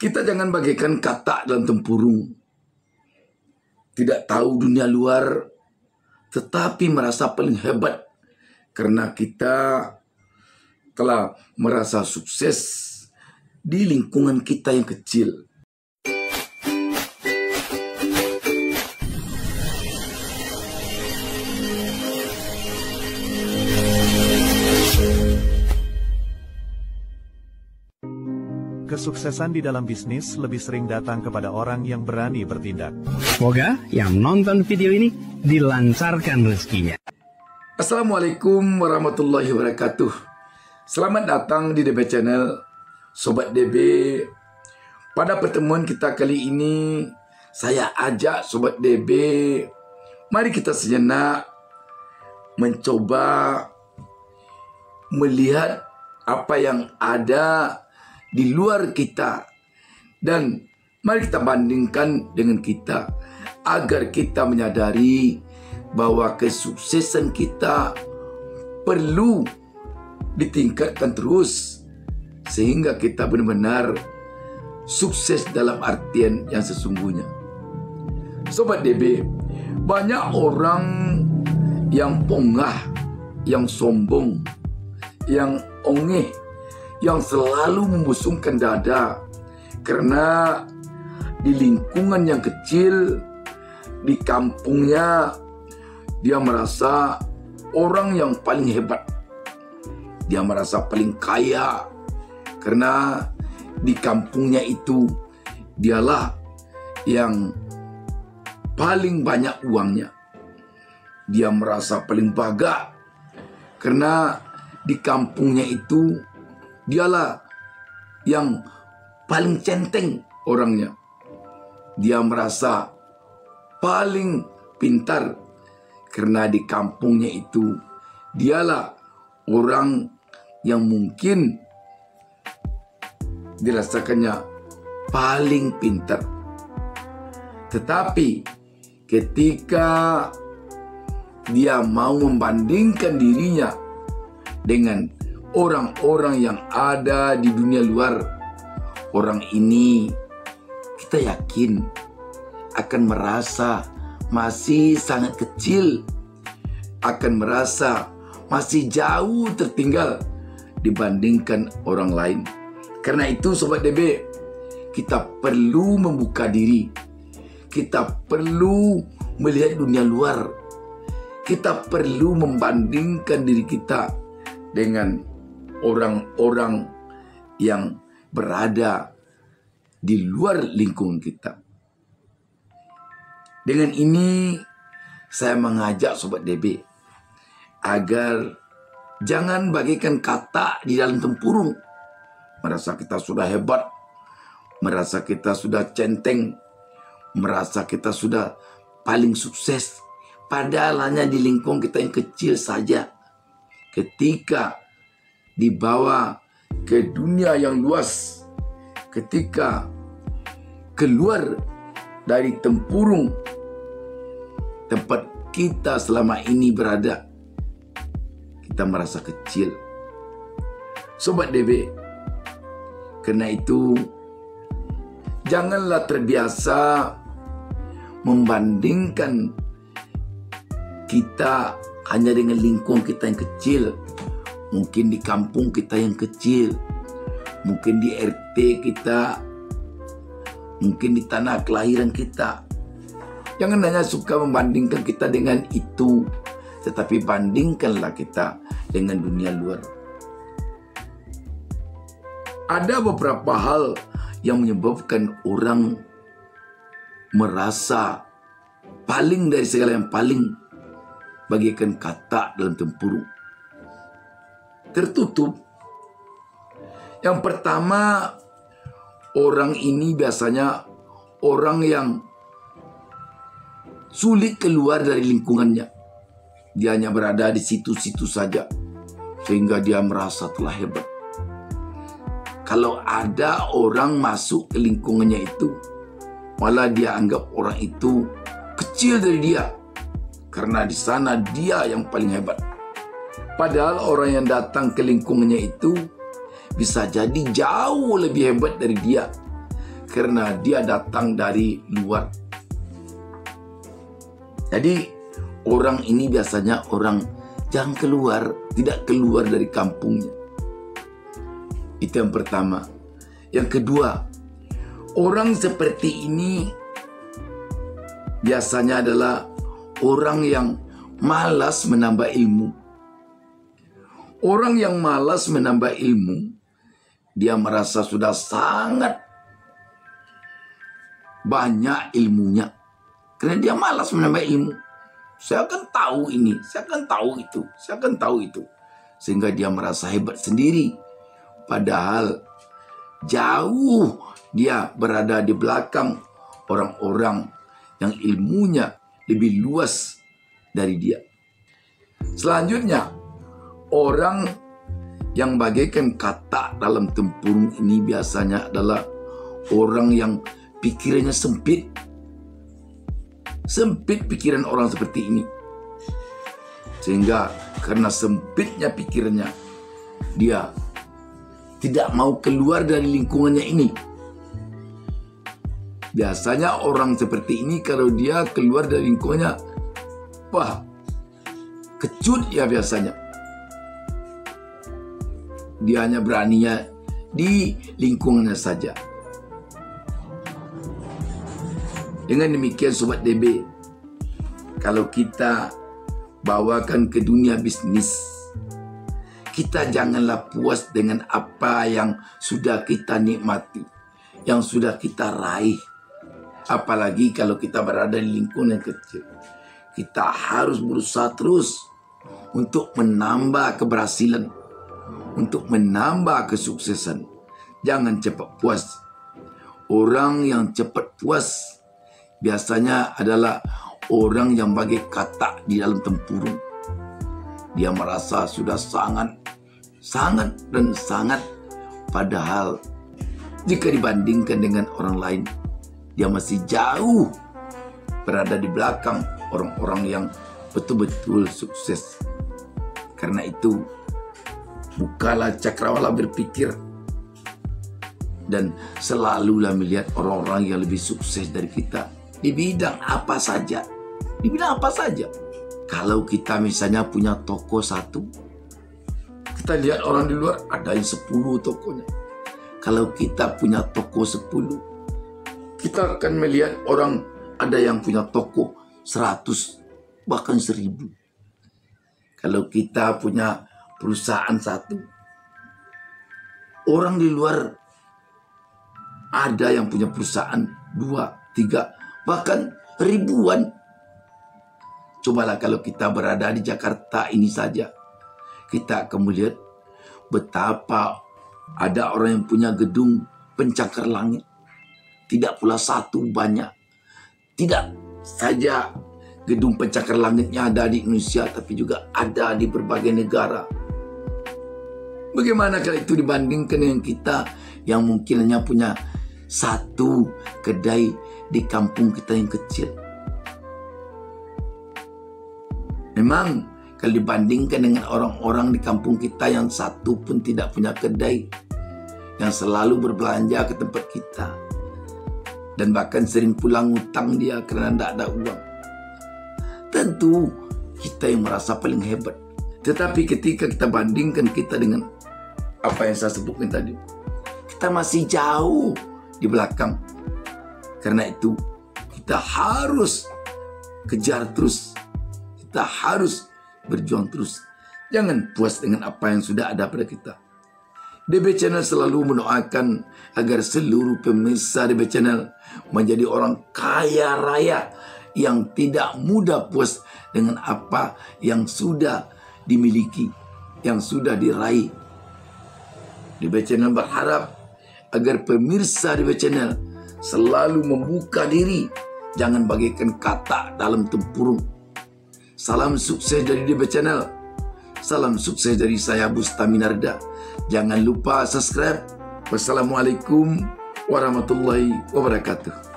Kita jangan bagaikan katak dalam tempurung. Tidak tahu dunia luar, tetapi merasa paling hebat karena kita telah merasa sukses di lingkungan kita yang kecil. Kesuksesan di dalam bisnis lebih sering datang kepada orang yang berani bertindak. Semoga yang nonton video ini dilancarkan rezekinya. Assalamualaikum warahmatullahi wabarakatuh. Selamat datang di DB Channel, Sobat DB. Pada pertemuan kita kali ini, saya ajak Sobat DB, mari kita sejenak mencoba melihat apa yang ada di luar kita, dan mari kita bandingkan dengan kita agar kita menyadari bahwa kesuksesan kita perlu ditingkatkan terus sehingga kita benar-benar sukses dalam artian yang sesungguhnya. Sobat DB, banyak orang yang pongah, yang sombong, yang ongeh, yang selalu membusungkan dada karena di lingkungan yang kecil, di kampungnya, dia merasa orang yang paling hebat. Dia merasa paling kaya karena di kampungnya itu dialah yang paling banyak uangnya. Dia merasa paling bangga karena di kampungnya itu dialah yang paling centeng orangnya. Dia merasa paling pintar karena di kampungnya itu dialah orang yang mungkin dirasakannya paling pintar. Tetapi ketika dia mau membandingkan dirinya dengan orang-orang yang ada di dunia luar, orang ini kita yakin akan merasa masih sangat kecil, akan merasa masih jauh tertinggal dibandingkan orang lain. Karena itu Sobat DB, kita perlu membuka diri, kita perlu melihat dunia luar, kita perlu membandingkan diri kita dengan orang-orang yang berada di luar lingkungan kita. Dengan ini saya mengajak Sobat DB agar jangan bagaikan katak di dalam tempurung, merasa kita sudah hebat, merasa kita sudah centeng, merasa kita sudah paling sukses, padahal hanya di lingkungan kita yang kecil saja. Ketika dibawa ke dunia yang luas, ketika keluar dari tempurung tempat kita selama ini berada, kita merasa kecil. Sobat DB, karena itu janganlah terbiasa membandingkan kita hanya dengan lingkungan kita yang kecil. Mungkin di kampung kita yang kecil, mungkin di RT kita, mungkin di tanah kelahiran kita. Jangan hanya suka membandingkan kita dengan itu, tetapi bandingkanlah kita dengan dunia luar. Ada beberapa hal yang menyebabkan orang merasa paling dari segala yang paling, bagaikan katak dalam tempurung tertutup. Yang pertama, orang ini biasanya orang yang sulit keluar dari lingkungannya. Dia hanya berada di situ-situ saja, sehingga dia merasa telah hebat. Kalau ada orang masuk ke lingkungannya itu, malah dia anggap orang itu kecil dari dia, karena di sana dia yang paling hebat. Padahal orang yang datang ke lingkungannya itu bisa jadi jauh lebih hebat dari dia, karena dia datang dari luar. Jadi orang ini biasanya orang yang tidak keluar dari kampungnya. Itu yang pertama. Yang kedua, orang seperti ini biasanya adalah orang yang malas menambah ilmu. Orang yang malas menambah ilmu, dia merasa sudah sangat banyak ilmunya. Karena dia malas menambah ilmu. Saya akan tahu ini, saya akan tahu itu, saya akan tahu itu. Sehingga dia merasa hebat sendiri. Padahal jauh dia berada di belakang orang-orang yang ilmunya lebih luas dari dia. Selanjutnya, orang yang bagaikan katak dalam tempurung ini biasanya adalah orang yang pikirannya sempit. Sempit pikiran orang seperti ini. Sehingga karena sempitnya pikirannya, dia tidak mau keluar dari lingkungannya ini. Biasanya orang seperti ini kalau dia keluar dari lingkungannya, wah, kecut ya biasanya. Dia hanya beraninya di lingkungannya saja. Dengan demikian Sobat DB, kalau kita bawakan ke dunia bisnis, kita janganlah puas dengan apa yang sudah kita nikmati, yang sudah kita raih. Apalagi kalau kita berada di lingkungan yang kecil. Kita harus berusaha terus untuk menambah keberhasilan, untuk menambah kesuksesan. Jangan cepat puas. Orang yang cepat puas biasanya adalah orang yang bagai katak di dalam tempurung. Dia merasa sudah sangat, padahal jika dibandingkan dengan orang lain, dia masih jauh berada di belakang orang-orang yang betul-betul sukses. Karena itu, bukalah cakrawala berpikir dan selalulah melihat orang-orang yang lebih sukses dari kita di bidang apa saja. Di bidang apa saja. Kalau kita misalnya punya toko satu, kita lihat orang di luar ada yang 10 tokonya. Kalau kita punya toko 10, kita akan melihat orang ada yang punya toko 100, bahkan 1000. Kalau kita punya perusahaan satu, orang di luar ada yang punya perusahaan 2, 3, bahkan ribuan. Cobalah kalau kita berada di Jakarta ini saja, kita akan melihat betapa ada orang yang punya gedung pencakar langit. Tidak pula satu, banyak. Tidak saja gedung pencakar langitnya ada di Indonesia, tapi juga ada di berbagai negara. Bagaimana kalau itu dibandingkan dengan kita yang mungkin hanya punya satu kedai di kampung kita yang kecil? Memang kalau dibandingkan dengan orang-orang di kampung kita yang satu pun tidak punya kedai, yang selalu berbelanja ke tempat kita, dan bahkan sering pulang hutang dia karena tidak ada uang, tentu kita yang merasa paling hebat. Tetapi ketika kita bandingkan kita dengan apa yang saya sebutkan tadi, kita masih jauh di belakang. Karena itu kita harus kejar terus, kita harus berjuang terus. Jangan puas dengan apa yang sudah ada pada kita. DB Channel selalu mendoakan agar seluruh pemirsa DB Channel menjadi orang kaya raya yang tidak mudah puas dengan apa yang sudah dimiliki, yang sudah diraih. DB Channel berharap agar pemirsa DB Channel selalu membuka diri, jangan bagaikan katak dalam tempurung. Salam sukses dari DB Channel. Salam sukses dari saya Bustaminarda. Jangan lupa subscribe. Wassalamualaikum warahmatullahi wabarakatuh.